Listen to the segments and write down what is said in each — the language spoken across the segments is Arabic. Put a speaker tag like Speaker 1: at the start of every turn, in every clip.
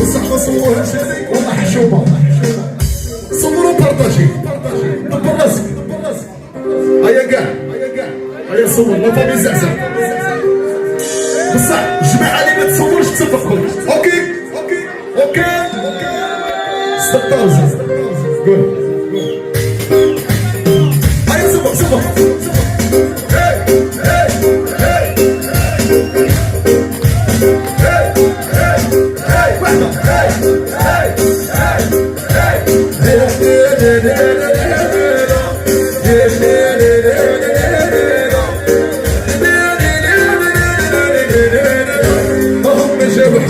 Speaker 1: بصح ما صوروهاش والله حشومه. صوروا بارطاجي بالراسك. هيا كاع هيا صور لا فامي زعزع. بصح الجماعه اللي ما تصورش تسبقوا. اوكي استقطروا قول. هيا صور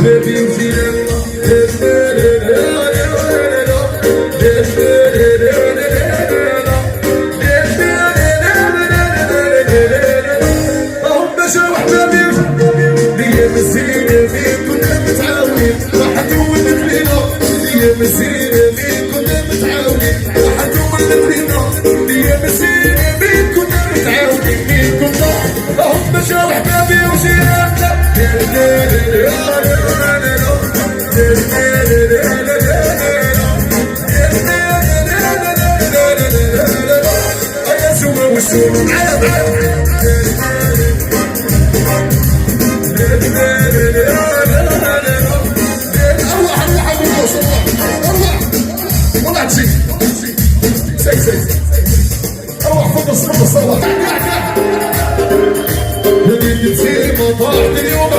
Speaker 1: حبيبي وزينب هم جاو حبابي الايام الزينه فين كنا متعاونين راحت ولات لينا الايام الزينه فين كنا متعاونين راحت ولات لينا الايام الزينه فين كنا متعاونين فين كنا هم جاو حبابي وزينب اليوم